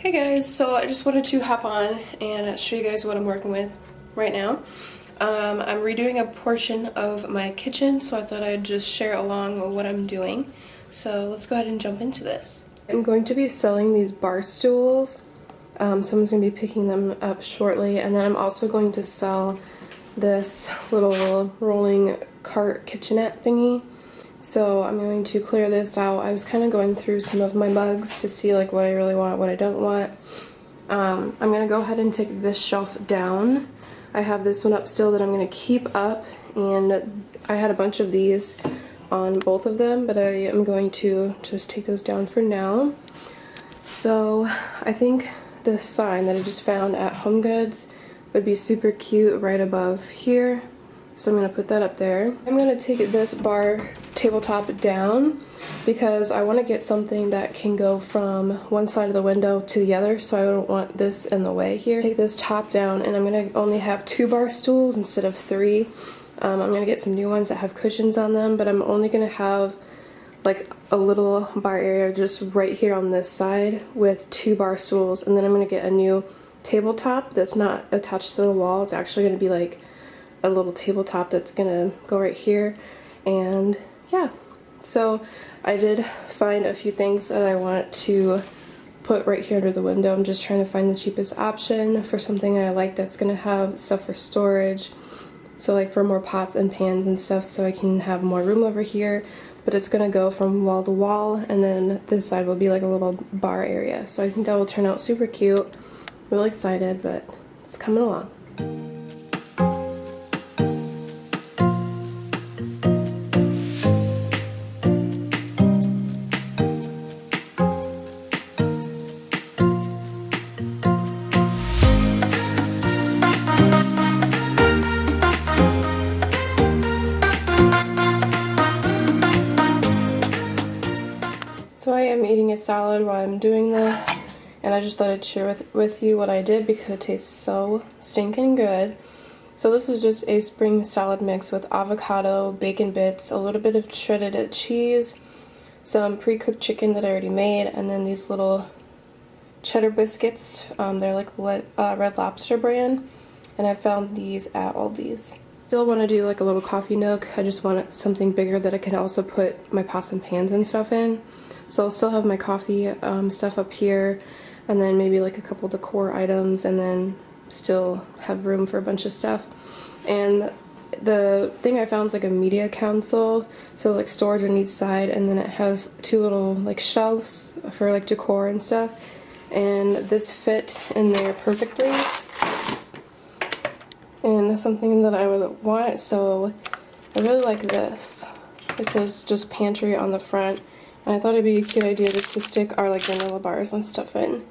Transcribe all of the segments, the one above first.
Hey guys, so I just wanted to hop on and show you guys what I'm working with right now. I'm redoing a portion of my kitchen, so I thought I'd just share along what I'm doing. So let's go ahead and jump into this. I'm going to be selling these bar stools. Someone's going to be picking them up shortly, and then I'm also going to sell this little rolling cart kitchenette thingy. So I'm going to clear this out. I was kind of going through some of my mugs to see like what I really want, what I don't want. I'm going to go ahead and take this shelf down. I have this one up still that I'm going to keep up, and I had a bunch of these on both of them, but I am going to just take those down for now. So I think the sign that I just found at HOMEGOODS would be super cute right above here. So I'm going to put that up there. I'm going to take this bar tabletop down because I want to get something that can go from one side of the window to the other, so I don't want this in the way here. Take this top down, and I'm going to only have 2 bar stools instead of 3. I'm going to get some new ones that have cushions on them, but I'm only going to have like a little bar area just right here on this side with 2 bar stools, and then I'm going to get a new tabletop that's not attached to the wall. It's actually going to be like a little tabletop that's gonna go right here. And yeah, so I did find a few things that I want to put right here under the window. I'm just trying to find the cheapest option for something I like that's gonna have stuff for storage, so like for more pots and pans and stuff, so I can have more room over here. But it's gonna go from wall to wall, and then this side will be like a little bar area. So I think that will turn out super cute. Really excited, but it's coming along. So I am eating a salad while I'm doing this, and I just thought I'd share with you what I did because it tastes so stinking good. So this is just a spring salad mix with avocado, bacon bits, a little bit of shredded cheese, some pre-cooked chicken that I already made, and then these little cheddar biscuits. They're like Red Lobster brand, and I found these at Aldi's. Still want to do like a little coffee nook. I just want something bigger that I can also put my pots and pans and stuff in. So I'll still have my coffee stuff up here, and then maybe like a couple decor items, and then still have room for a bunch of stuff. And the thing I found is like a media console, so like storage on each side, and then it has 2 little like shelves for like decor and stuff. And this fit in there perfectly, and that's something that I would want, so I really like this. It says just pantry on the front. And I thought it'd be a cute idea just to stick our like granola bars and stuff in,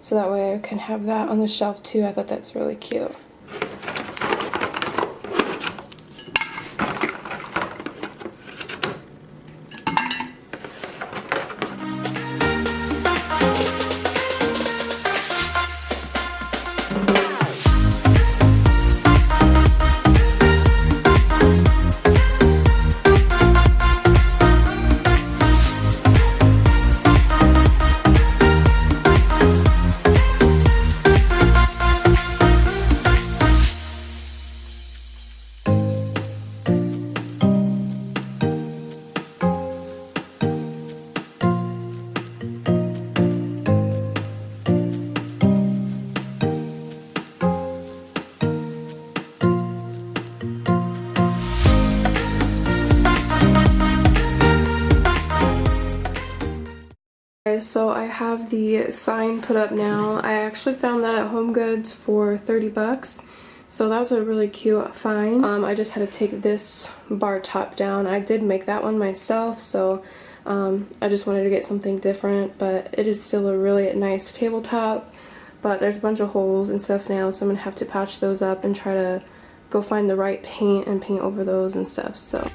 so that way I can have that on the shelf too. I thought that's really cute. So I have the sign put up now. I actually found that at HOMEGOODS for 30 bucks. So that was a really cute find. I just had to take this bar top down. I did make that one myself, so I just wanted to get something different, but it is still a really nice tabletop. But there's a bunch of holes and stuff now, so I'm gonna have to patch those up and try to go find the right paint and paint over those and stuff. So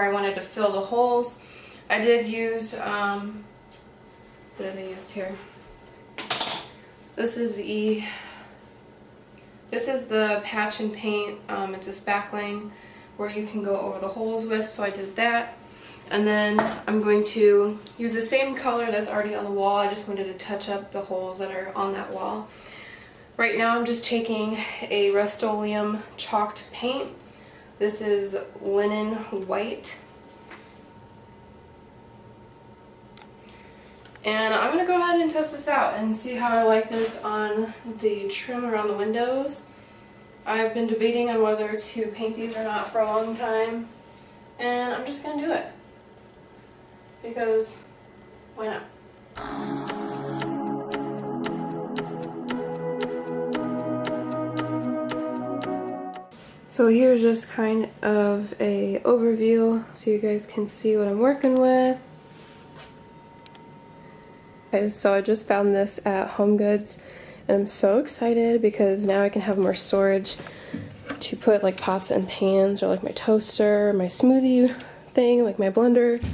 where I wanted to fill the holes. I did use, what did I use here? This is the patch and paint. It's a spackling where you can go over the holes with, so I did that. And then I'm going to use the same color that's already on the wall. I just wanted to touch up the holes that are on that wall. Right now I'm just taking a Rustoleum chalked paint. This is linen white. And I'm going to go ahead and test this out and see how I like this on the trim around the windows. I've been debating on whether to paint these or not for a long time, and I'm just going to do it. Because, why not? So here's just kind of a overview so you guys can see what I'm working with. Okay, so I just found this at HOMEGOODS and I'm so excited because now I can have more storage to put like pots and pans or like my toaster, my smoothie thing, like my blender,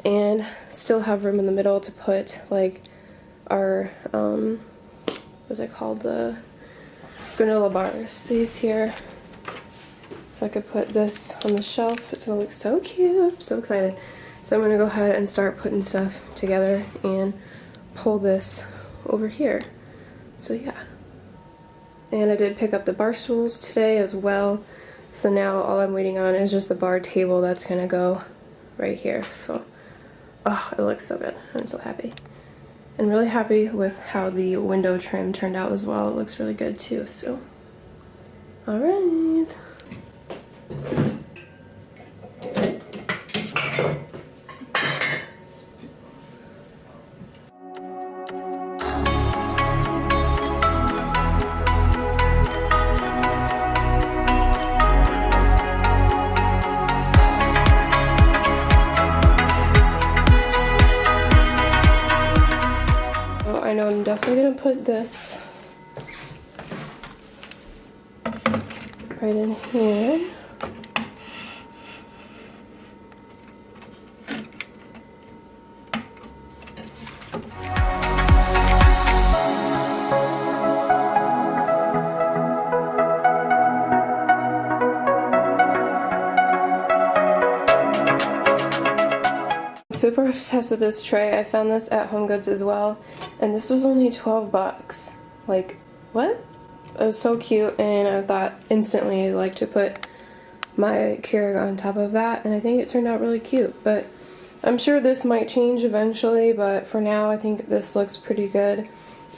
and still have room in the middle to put like our, what's it called, the granola bars, these here. So I could put this on the shelf. It's gonna look so cute. I'm so excited. So I'm gonna go ahead and start putting stuff together and pull this over here. So yeah. And I did pick up the bar stools today as well. So now all I'm waiting on is just the bar table that's gonna go right here. So, oh, it looks so good. I'm so happy. And really happy with how the window trim turned out as well. It looks really good too, so. All right. I know I'm definitely gonna put this right in here. Super obsessed with this tray. I found this at HOMEGOODS as well, and this was only 12 bucks. Like, what? It was so cute, and I thought instantly I'd like to put my Keurig on top of that, and I think it turned out really cute. But I'm sure this might change eventually, but for now I think this looks pretty good.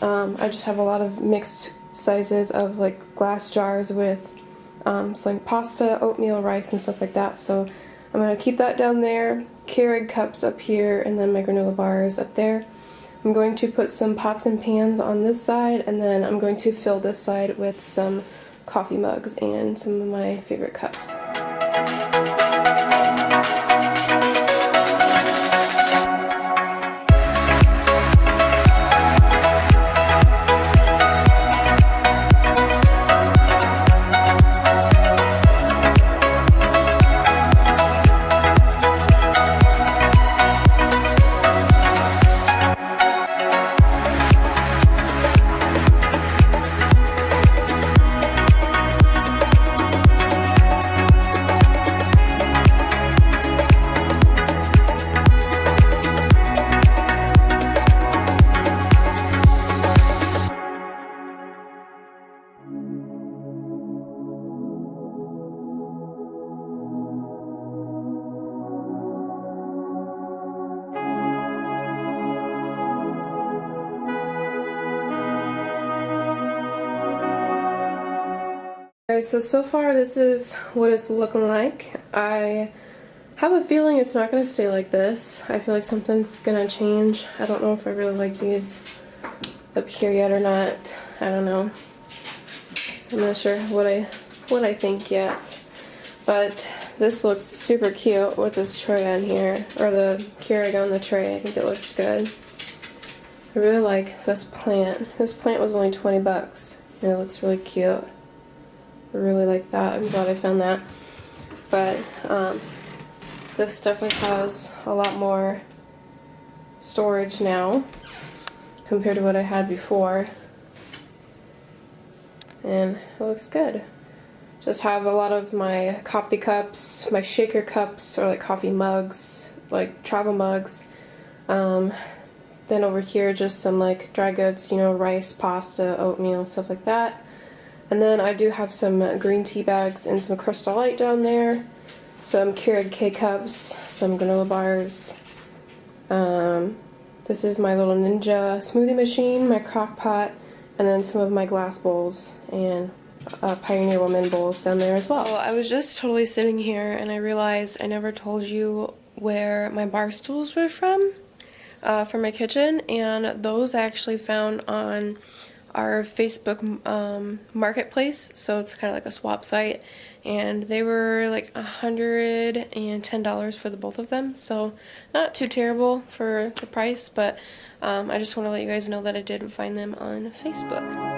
I just have a lot of mixed sizes of like glass jars with some pasta, oatmeal, rice, and stuff like that, so I'm going to keep that down there. Keurig cups up here, and then my granola bars up there. I'm going to put some pots and pans on this side, and then I'm going to fill this side with some coffee mugs and some of my favorite cups. Alright, so far this is what it's looking like. I have a feeling it's not going to stay like this. I feel like something's going to change. I don't know if I really like these up here yet or not. I don't know. I'm not sure what I think yet. But this looks super cute with this tray on here, or the Keurig on the tray. I think it looks good. I really like this plant. This plant was only 20 bucks, and it looks really cute. I really like that. I'm glad I found that. But This definitely has a lot more storage now compared to what I had before. And it looks good. Just have a lot of my coffee cups, my shaker cups, or like coffee mugs, like travel mugs. Then over here just some like dry goods, you know, rice, pasta, oatmeal, stuff like that. And then I do have some green tea bags and some Crystal Light down there. Some Keurig K-Cups, some granola bars. This is my little Ninja smoothie machine, my crock pot, and then some of my glass bowls and Pioneer Woman bowls down there as well. Well, I was just totally sitting here and I realized I never told you where my bar stools were from for my kitchen, and those I actually found on our Facebook marketplace, so it's kind of like a swap site, and they were like $110 for the both of them, so not too terrible for the price, but I just want to let you guys know that I did find them on Facebook.